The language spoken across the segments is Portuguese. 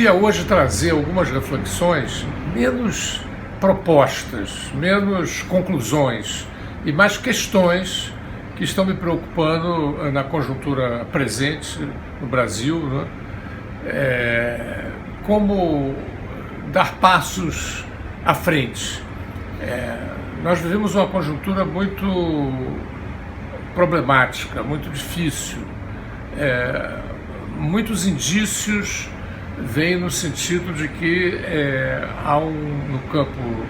queria hoje trazer algumas reflexões menos propostas, menos conclusões e mais questões que estão me preocupando na conjuntura presente no Brasil, né? Como dar passos à frente. Nós vivemos uma conjuntura muito problemática, muito difícil. Muitos indícios vêm no sentido de que no campo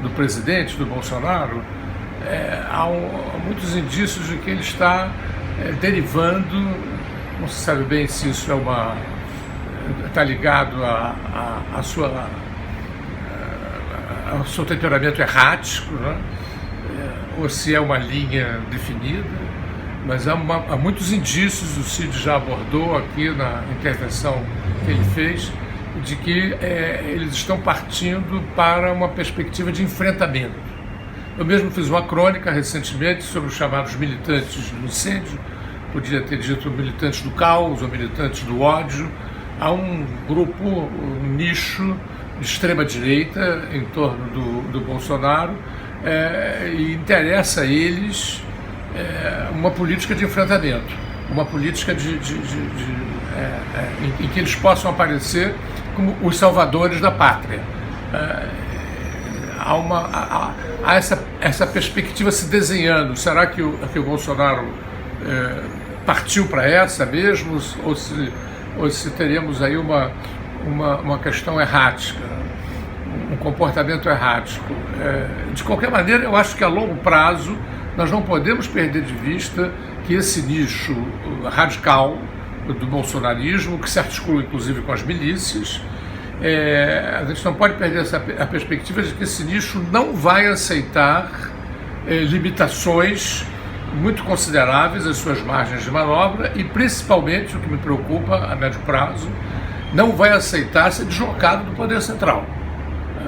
do presidente, do Bolsonaro, há muitos indícios de que ele está derivando, não se sabe bem se isso está ligado ao seu temperamento errático, né? Ou se é uma linha definida, mas há muitos indícios, o Cid já abordou aqui na intervenção que ele fez, de que eles estão partindo para uma perspectiva de enfrentamento. Eu mesmo fiz uma crônica recentemente sobre os chamados militantes do incêndio, podia ter dito militantes do caos ou militantes do ódio. Há um grupo, um nicho de extrema-direita em torno do Bolsonaro e interessa a eles uma política de enfrentamento, uma política em que eles possam aparecer como os salvadores da pátria. Há essa perspectiva se desenhando. Será que o Bolsonaro partiu para essa mesmo, ou se teremos aí uma questão errática, um comportamento errático? De qualquer maneira, eu acho que a longo prazo nós não podemos perder de vista que esse nicho radical do bolsonarismo, que se articula inclusive com as milícias, a gente não pode perder a perspectiva de que esse nicho não vai aceitar limitações muito consideráveis às suas margens de manobra e, principalmente, o que me preocupa a médio prazo, não vai aceitar ser deslocado do poder central.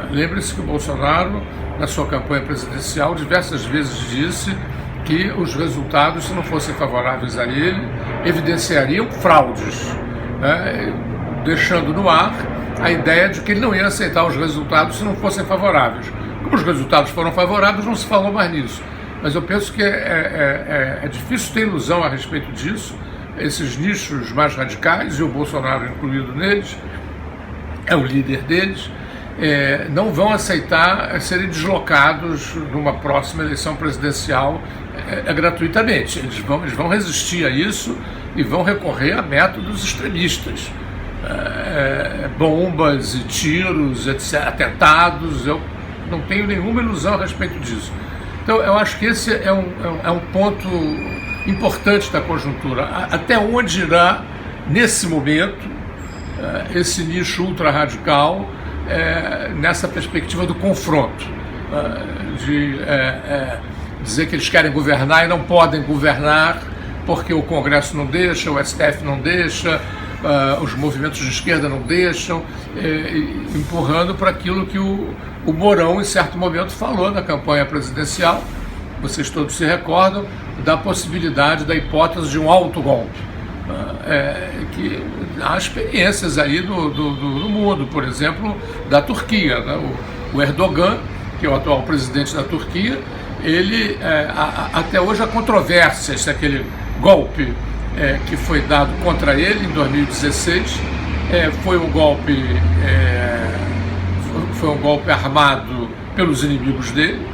Lembre-se que o Bolsonaro, na sua campanha presidencial, diversas vezes disse que os resultados, se não fossem favoráveis a ele, evidenciariam fraudes, né? Deixando no ar a ideia de que ele não ia aceitar os resultados se não fossem favoráveis. Como os resultados foram favoráveis, não se falou mais nisso. Mas eu penso que é difícil ter ilusão a respeito disso. Esses nichos mais radicais, e o Bolsonaro incluído neles, é o líder deles, não vão aceitar serem deslocados numa próxima eleição presidencial gratuitamente. Eles vão resistir a isso e vão recorrer a métodos extremistas. Bombas e tiros, etc., atentados. Eu não tenho nenhuma ilusão a respeito disso. Então, eu acho que esse é um ponto importante da conjuntura. Até onde irá, nesse momento, esse nicho ultra-radical nessa perspectiva do confronto, de dizer que eles querem governar e não podem governar porque o Congresso não deixa, o STF não deixa, os movimentos de esquerda não deixam, empurrando para aquilo que o Mourão, em certo momento, falou na campanha presidencial. Vocês todos se recordam da possibilidade, da hipótese de um autogolpe. Que há experiências aí no mundo, por exemplo, da Turquia, né? O Erdogan, que é o atual presidente da Turquia, ele, até hoje, há controvérsias se aquele golpe que foi dado contra ele em 2016 foi um golpe armado pelos inimigos dele,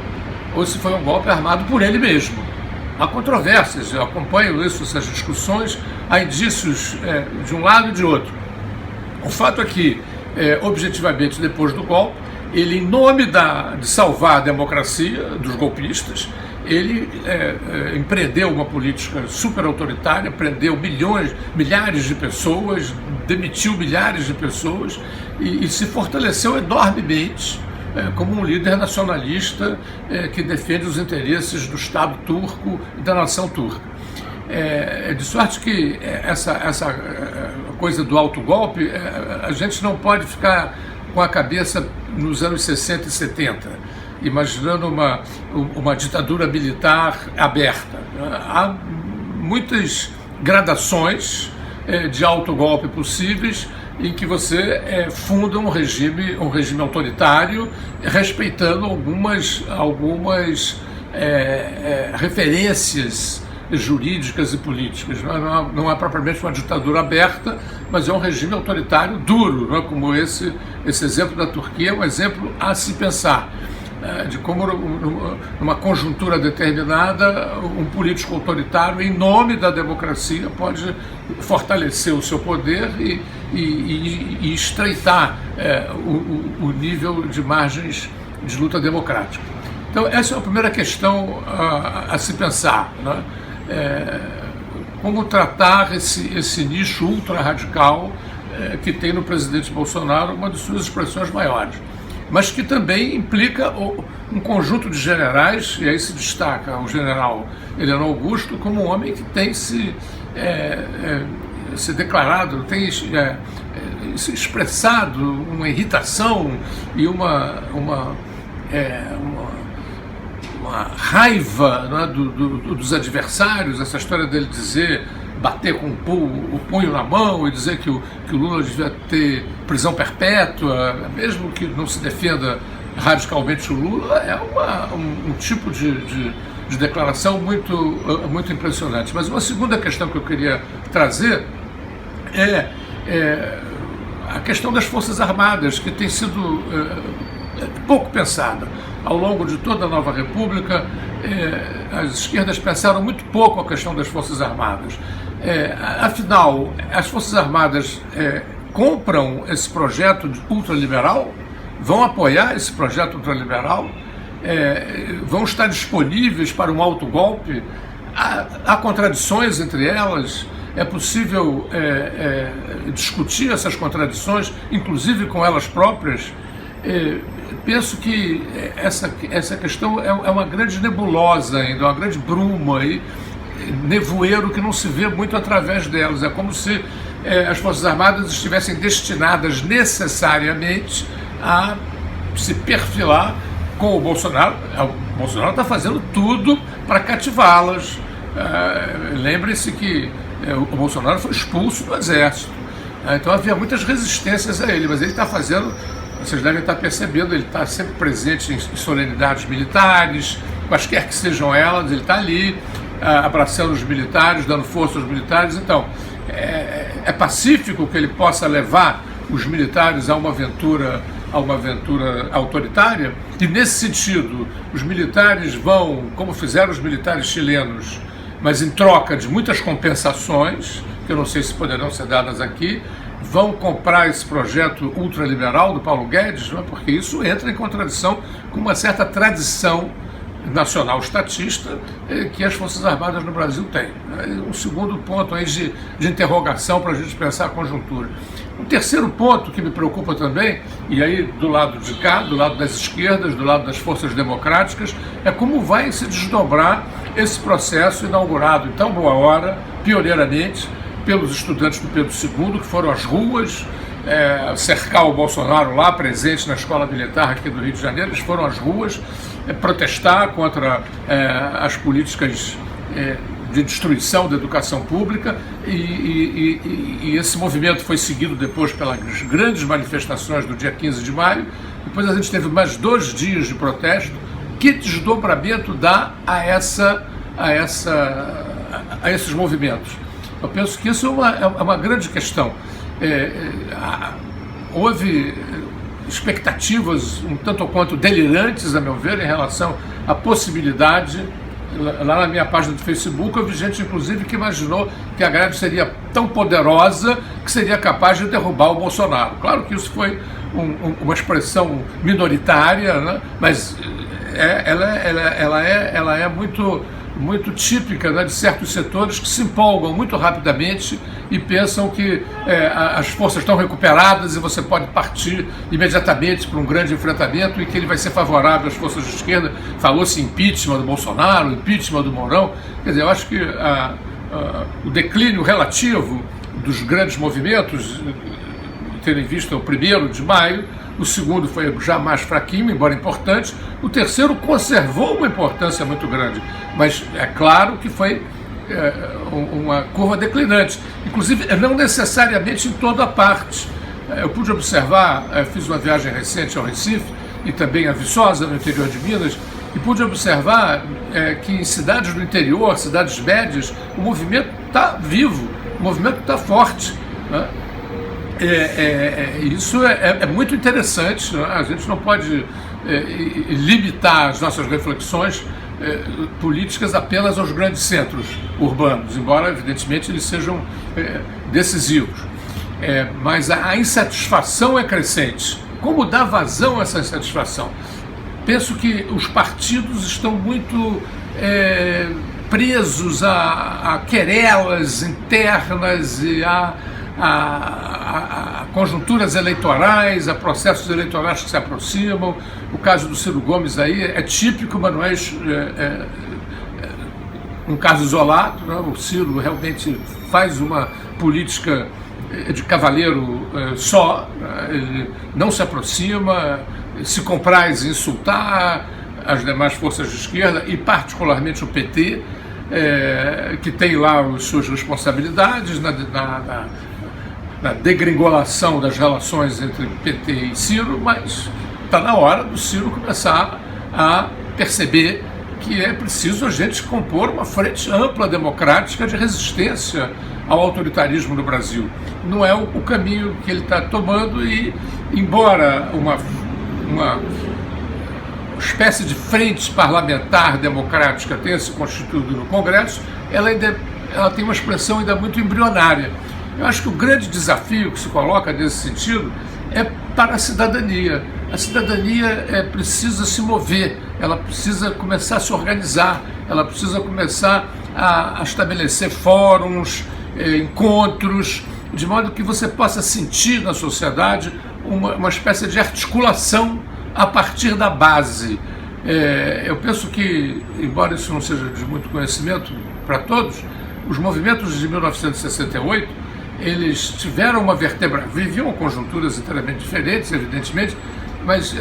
ou se foi um golpe armado por ele mesmo. Há controvérsias, eu acompanho essas discussões, há indícios de um lado e de outro. O fato é que, objetivamente, depois do golpe, ele, em nome de salvar a democracia dos golpistas, ele empreendeu uma política super autoritária, prendeu milhares de pessoas, demitiu milhares de pessoas e se fortaleceu enormemente como um líder nacionalista que defende os interesses do Estado turco e da nação turca. De sorte que essa coisa do autogolpe, a gente não pode ficar com a cabeça nos anos 60 e 70, imaginando uma ditadura militar aberta. Há muitas gradações de autogolpe possíveis em que você funda um regime autoritário, respeitando algumas referências jurídicas e políticas. Não é propriamente uma ditadura aberta, mas é um regime autoritário duro, não é? Como esse exemplo da Turquia é um exemplo a se pensar, de como numa conjuntura determinada um político autoritário, em nome da democracia, pode fortalecer o seu poder e estreitar o nível de margens de luta democrática. Então essa é a primeira questão a se pensar, né? Como tratar esse nicho ultra-radical que tem no presidente Bolsonaro uma de suas expressões maiores, mas que também implica um conjunto de generais, e aí se destaca o general Heleno Augusto como um homem que tem se declarado, tem se expressado uma irritação e uma raiva, não é, dos adversários, essa história dele bater com o punho na mão e dizer que o Lula devia ter prisão perpétua, mesmo que não se defenda radicalmente o Lula, é um tipo de declaração muito impressionante. Mas uma segunda questão que eu queria trazer é a questão das Forças Armadas, que tem sido pouco pensada. Ao longo de toda a nova República, as esquerdas pensaram muito pouco a questão das Forças Armadas. Afinal, as Forças Armadas compram esse projeto ultraliberal? Vão apoiar esse projeto ultraliberal? Vão estar disponíveis para um autogolpe? Há contradições entre elas? É possível discutir essas contradições, inclusive com elas próprias? Penso que essa questão é uma grande nebulosa ainda, uma grande bruma aí, nevoeiro que não se vê muito através delas. É como se as Forças Armadas estivessem destinadas necessariamente a se perfilar com o Bolsonaro. O Bolsonaro está fazendo tudo para cativá-las. Lembre-se que o Bolsonaro foi expulso do Exército, então havia muitas resistências a ele, mas ele está fazendo. Vocês devem estar percebendo, ele está sempre presente em solenidades militares, quaisquer que sejam elas, ele está ali, abraçando os militares, dando força aos militares. Então, é pacífico que ele possa levar os militares a uma aventura autoritária, e nesse sentido, os militares vão, como fizeram os militares chilenos, mas em troca de muitas compensações, que eu não sei se poderão ser dadas aqui, vão comprar esse projeto ultraliberal do Paulo Guedes, não é? Porque isso entra em contradição com uma certa tradição nacional estatista que as Forças Armadas no Brasil têm. Um segundo ponto aí de interrogação para a gente pensar a conjuntura. Um terceiro ponto que me preocupa também, e aí do lado de cá, do lado das esquerdas, do lado das forças democráticas, é como vai se desdobrar esse processo inaugurado em tão boa hora, pioneiramente, pelos estudantes do Pedro II, que foram às ruas cercar o Bolsonaro lá, presente na Escola Militar aqui do Rio de Janeiro. Eles foram às ruas protestar contra as políticas de destruição da educação pública, e esse movimento foi seguido depois pelas grandes manifestações do dia 15 de maio. Depois a gente teve mais 2 dias de protesto. Que desdobramento dá a esses movimentos? Eu penso que isso é uma grande questão. Houve expectativas um tanto ou quanto delirantes, a meu ver, em relação à possibilidade. Lá na minha página do Facebook, eu vi gente, inclusive, que imaginou que a greve seria tão poderosa que seria capaz de derrubar o Bolsonaro. Claro que isso foi uma expressão minoritária, né? Mas ela é muito típica, né, de certos setores que se empolgam muito rapidamente e pensam que as forças estão recuperadas e você pode partir imediatamente para um grande enfrentamento e que ele vai ser favorável às forças de esquerda. Falou-se impeachment do Bolsonaro, impeachment do Mourão. Quer dizer, eu acho que o declínio relativo dos grandes movimentos, tendo em vista o 1º de maio, o segundo foi já mais fraquinho, embora importante. O terceiro conservou uma importância muito grande, mas é claro que foi uma curva declinante. Inclusive, não necessariamente em toda a parte. Eu pude observar, fiz uma viagem recente ao Recife e também a Viçosa, no interior de Minas, e pude observar que em cidades do interior, cidades médias, o movimento está vivo, o movimento está forte, né? Isso é muito interessante, né? A gente não pode limitar as nossas reflexões políticas apenas aos grandes centros urbanos, embora evidentemente eles sejam decisivos. Mas a insatisfação é crescente. Como dar vazão a essa insatisfação? Penso que os partidos estão muito presos a querelas internas e a conjunturas eleitorais, a processos eleitorais que se aproximam. O caso do Ciro Gomes aí é típico, mas não é um caso isolado, né? O Ciro realmente faz uma política de cavaleiro só, né? Ele não se aproxima, se compraz em insultar as demais forças de esquerda e particularmente o PT, que tem lá as suas responsabilidades na degringolação das relações entre PT e Ciro, mas está na hora do Ciro começar a perceber que é preciso a gente compor uma frente ampla democrática de resistência ao autoritarismo no Brasil. Não é o caminho que ele está tomando e, embora uma espécie de frente parlamentar democrática tenha se constituído no Congresso, ela tem uma expressão ainda muito embrionária. Eu acho que o grande desafio que se coloca nesse sentido é para a cidadania. A cidadania precisa se mover, ela precisa começar a se organizar, ela precisa começar a estabelecer fóruns, encontros, de modo que você possa sentir na sociedade uma espécie de articulação a partir da base. Eu penso que, embora isso não seja de muito conhecimento para todos, os movimentos de 1968, eles tiveram uma vertebra, viviam conjunturas inteiramente diferentes, evidentemente, mas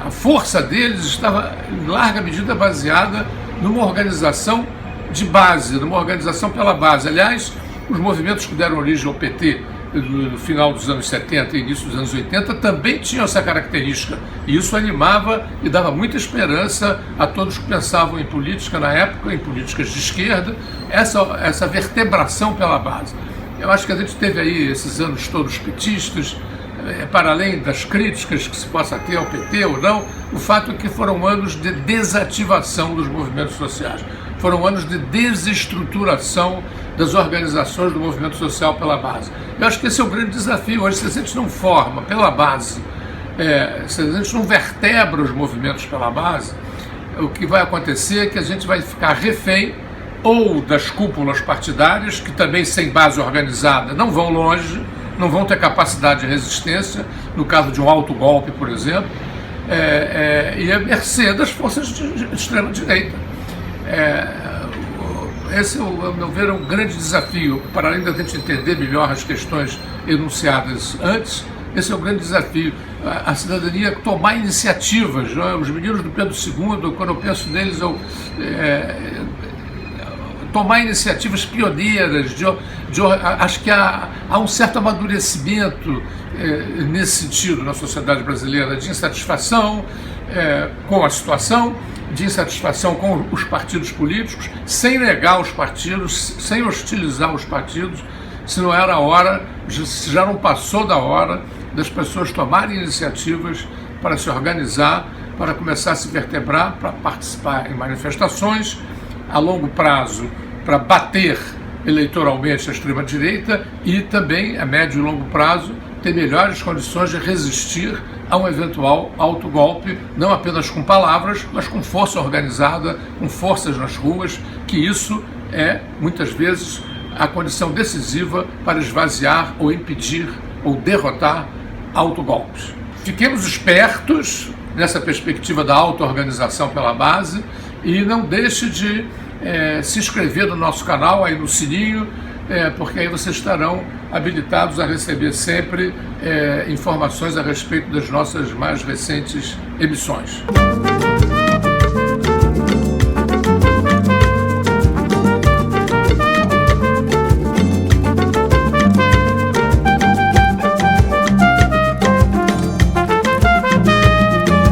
a força deles estava em larga medida baseada numa organização de base, numa organização pela base. Aliás, os movimentos que deram origem ao PT no final dos anos 70 e início dos anos 80 também tinham essa característica, e isso animava e dava muita esperança a todos que pensavam em política na época, em políticas de esquerda, essa vertebração pela base. Eu acho que a gente teve aí esses anos todos petistas, para além das críticas que se possa ter ao PT ou não, o fato é que foram anos de desativação dos movimentos sociais, foram anos de desestruturação das organizações do movimento social pela base. Eu acho que esse é o grande desafio hoje. Se a gente não forma pela base, se a gente não vertebra os movimentos pela base, o que vai acontecer é que a gente vai ficar refém ou das cúpulas partidárias, que também sem base organizada não vão longe, não vão ter capacidade de resistência, no caso de um autogolpe, por exemplo, e a mercê das forças de extrema-direita. Esse, ao meu ver, é um grande desafio. Para além da gente entender melhor as questões enunciadas antes, esse é o grande desafio. A cidadania tomar iniciativas. Os meninos do Pedro II, quando eu penso neles, tomar iniciativas pioneiras, acho que há um certo amadurecimento nesse sentido na sociedade brasileira, de insatisfação com a situação, de insatisfação com os partidos políticos, sem negar os partidos, sem hostilizar os partidos, se não era a hora, se já não passou da hora das pessoas tomarem iniciativas para se organizar, para começar a se vertebrar, para participar em manifestações, a longo prazo, para bater eleitoralmente a extrema-direita e também, a médio e longo prazo, ter melhores condições de resistir a um eventual autogolpe, não apenas com palavras, mas com força organizada, com forças nas ruas, que isso é, muitas vezes, a condição decisiva para esvaziar ou impedir ou derrotar autogolpes. Fiquemos espertos nessa perspectiva da auto-organização pela base e não deixe de se inscrever no nosso canal, aí no sininho, porque aí vocês estarão habilitados a receber sempre informações a respeito das nossas mais recentes emissões.